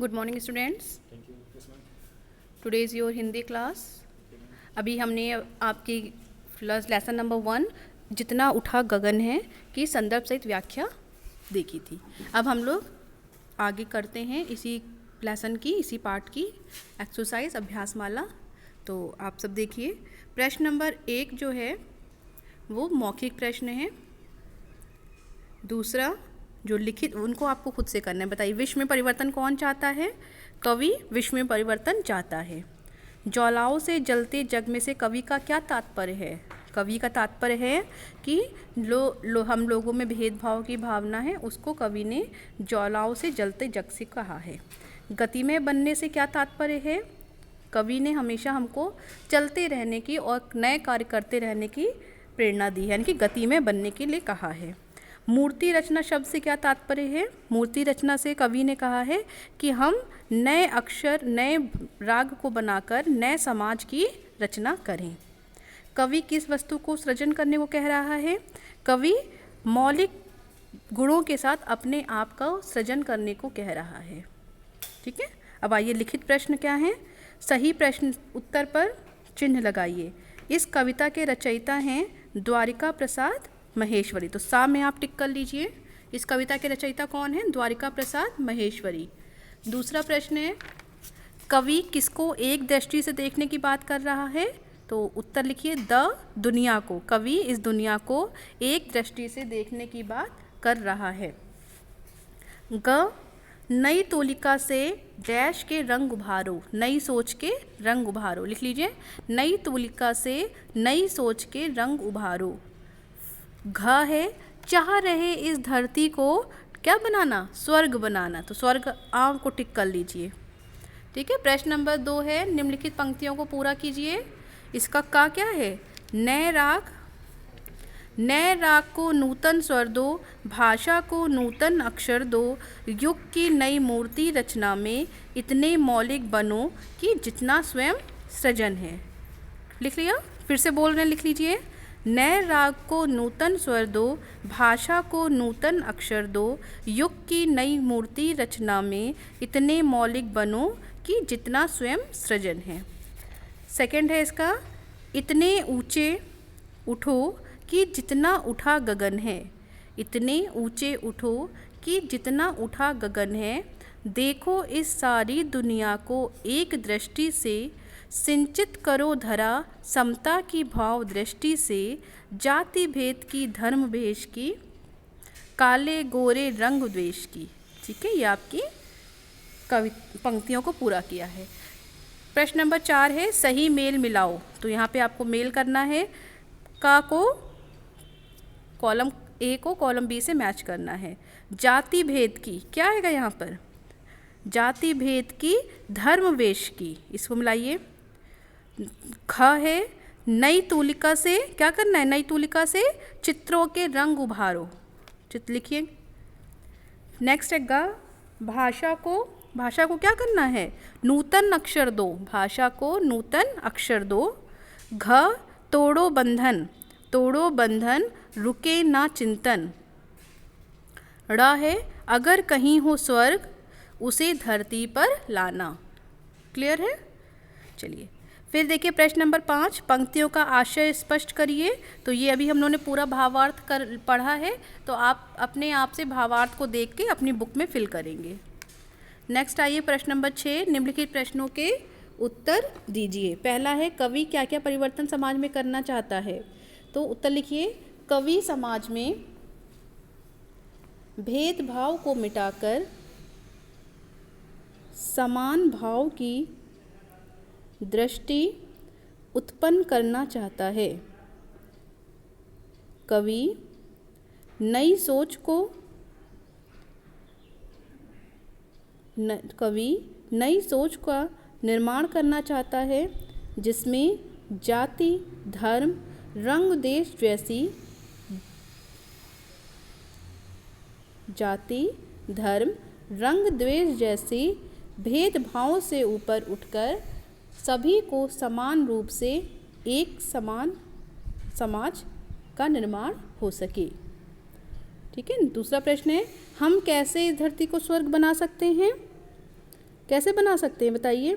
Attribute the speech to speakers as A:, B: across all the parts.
A: Good morning students.
B: Thank you. Yes ma'am.
A: Today is your Hindi class.
B: Okay ma'am.
A: अभी हमने आपकी lesson number 1 जितना उठा गगन है की संदर्भ सहित व्याख्या देखी थी। अब हम लोग आगे करते हैं इसी लेसन की, इसी पार्ट की एक्सरसाइज अभ्यासमाला। तो आप सब देखिए, प्रश्न नंबर 1 जो है वो मौखिक प्रश्न है। दूसरा जो लिखित, उनको आपको खुद से करना है। बताइए, विश्व में परिवर्तन कौन चाहता है? कवि विश्व में परिवर्तन चाहता है। ज्वालाओं से जलते जग में से कवि का क्या तात्पर्य है? कवि का तात्पर्य है कि हम लोगों में भेदभाव की भावना है, उसको कवि ने ज्वालाओं से जलते जग से कहा है। गतिमय बनने से क्या तात्पर्य है? कवि ने हमेशा हमको चलते रहने की और नए कार्य करते रहने की प्रेरणा दी है, यानी कि गतिमय बनने के लिए कहा है। मूर्ति रचना शब्द से क्या तात्पर्य है? मूर्ति रचना से कवि ने कहा है कि हम नए अक्षर, नए राग को बनाकर नए समाज की रचना करें। कवि किस वस्तु को सृजन करने को कह रहा है? कवि मौलिक गुणों के साथ अपने आप का सृजन करने को कह रहा है। ठीक है, अब आइए लिखित प्रश्न क्या है। सही प्रश्न उत्तर पर चिन्ह लगाइए। इस कविता के रचयिता हैं द्वारिका प्रसाद महेश्वरी। तो सा में आप टिक कर लीजिए। इस कविता के रचयिता कौन है? द्वारिका प्रसाद महेश्वरी। दूसरा प्रश्न है, कवि किसको एक दृष्टि से देखने की बात कर रहा है? तो उत्तर लिखिए, दुनिया को। कवि इस दुनिया को एक दृष्टि से देखने की बात कर रहा है। नई तोलिका से डैश के रंग उभारो। नई सोच के रंग उभारो, लिख लीजिए। नई तोलिका से नई सोच के रंग उभारो। है चाह रहे इस धरती को क्या बनाना? स्वर्ग बनाना। तो स्वर्ग आम को टिक कर लीजिए। ठीक है, प्रश्न नंबर 2 है, निम्नलिखित पंक्तियों को पूरा कीजिए। इसका का क्या है? नए राग को नूतन स्वर दो, भाषा को नूतन अक्षर दो, युग की नई मूर्ति रचना में इतने मौलिक बनो कि जितना स्वयं सृजन है। लिख लिया? फिर से बोल रहे हैं, लिख लीजिए। नए राग को नूतन स्वर दो, भाषा को नूतन अक्षर दो, युग की नई मूर्ति रचना में इतने मौलिक बनो कि जितना स्वयं सृजन है। सेकंड है इसका, इतने ऊंचे उठो कि जितना उठा गगन है। इतने ऊंचे उठो कि जितना उठा गगन है। देखो इस सारी दुनिया को एक दृष्टि से, सिंचित करो धरा समता की भाव दृष्टि से, जाति भेद की, धर्म भेष की, काले गोरे रंग द्वेष की। ठीक है, ये आपकी पंक्तियों को पूरा किया है। प्रश्न नंबर 4 है, सही मेल मिलाओ। तो यहाँ पे आपको मेल करना है। का को कॉलम ए को कॉलम बी से मैच करना है। जाति भेद की क्या आएगा यहाँ पर? जाति भेद की, धर्म वेश की, इसको मिलाइए। है नई तूलिका से क्या करना है? नई तूलिका से चित्रों के रंग उभारो। चित्र लिखिए। नेक्स्ट है भाषा को क्या करना है? नूतन अक्षर दो। भाषा को नूतन अक्षर दो। तोड़ो बंधन रुके ना चिंतन। है अगर कहीं हो स्वर्ग उसे धरती पर लाना। क्लियर है? चलिए फिर देखिए प्रश्न नंबर 5, पंक्तियों का आशय स्पष्ट करिए। तो ये अभी हम लोगों ने पूरा भावार्थ पढ़ा है, तो आप अपने आप से भावार्थ को देख के अपनी बुक में फिल करेंगे। नेक्स्ट आइए प्रश्न नंबर 6, निम्नलिखित प्रश्नों के उत्तर दीजिए। पहला है, कवि क्या क्या परिवर्तन समाज में करना चाहता है? तो उत्तर लिखिए, कवि समाज में भेदभाव को मिटाकर समान भाव की दृष्टि उत्पन्न करना चाहता है। कवि नई सोच का निर्माण करना चाहता है, जिसमें जाति, धर्म, रंग देश जैसी भेदभाव से ऊपर उठकर सभी को समान रूप से एक समान समाज का निर्माण हो सके। ठीक है। दूसरा प्रश्न है, हम कैसे इस धरती को स्वर्ग बना सकते हैं? कैसे बना सकते हैं बताइए?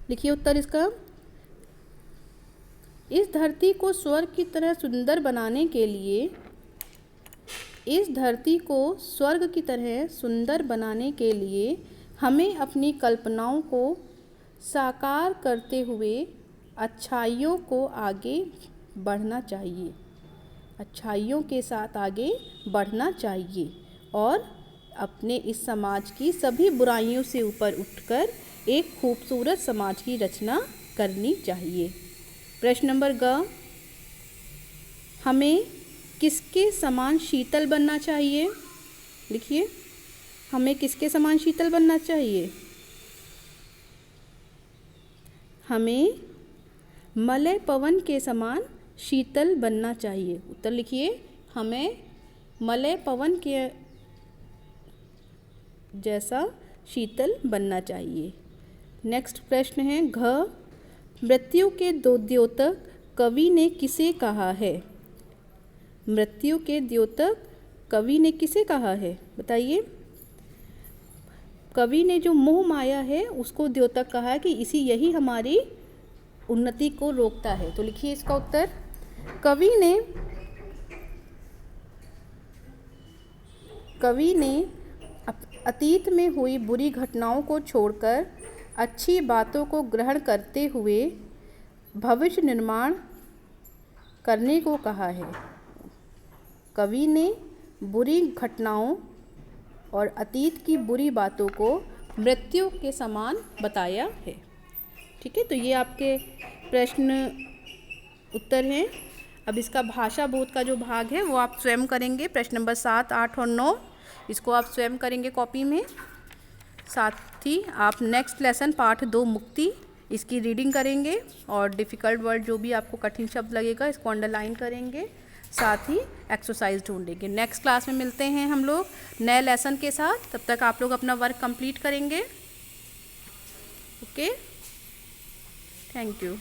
A: लिखिए उत्तर इसका। इस धरती को स्वर्ग की तरह सुंदर बनाने के लिए, इस धरती को स्वर्ग की तरह सुंदर बनाने के लिए हमें अपनी कल्पनाओं को साकार करते हुए अच्छाइयों को आगे बढ़ना चाहिए, अच्छाइयों के साथ आगे बढ़ना चाहिए और अपने इस समाज की सभी बुराइयों से ऊपर उठकर एक खूबसूरत समाज की रचना करनी चाहिए। प्रश्न नंबर ग, हमें किसके समान शीतल बनना चाहिए? लिखिए, हमें किसके समान शीतल बनना चाहिए? हमें मलय पवन के समान शीतल बनना चाहिए। उत्तर लिखिए, हमें मलय पवन के जैसा शीतल बनना चाहिए। नेक्स्ट प्रश्न है घ, मृत्यु के दो द्योतक कवि ने किसे कहा है? मृत्यु के द्योतक कवि ने किसे कहा है बताइए? कवि ने जो मोह माया है उसको द्योतक कहा है कि यही हमारी उन्नति को रोकता है। तो लिखिए इसका उत्तर। कवि ने अतीत में हुई बुरी घटनाओं को छोड़कर अच्छी बातों को ग्रहण करते हुए भविष्य निर्माण करने को कहा है। कवि ने बुरी घटनाओं और अतीत की बुरी बातों को मृत्यु के समान बताया है। ठीक है, तो ये आपके प्रश्न उत्तर हैं। अब इसका भाषा बोध का जो भाग है वो आप स्वयं करेंगे। प्रश्न नंबर 7, 8 और 9 इसको आप स्वयं करेंगे कॉपी में। साथ ही आप नेक्स्ट लेसन पाठ 2 मुक्ति इसकी रीडिंग करेंगे और डिफ़िकल्ट वर्ड जो भी आपको कठिन शब्द लगेगा इसको अंडरलाइन करेंगे। साथ ही एक्सरसाइज ढूंढेंगे। नेक्स्ट क्लास में मिलते हैं हम लोग नए लेसन के साथ। तब तक आप लोग अपना वर्क कंप्लीट करेंगे। Okay, thank you.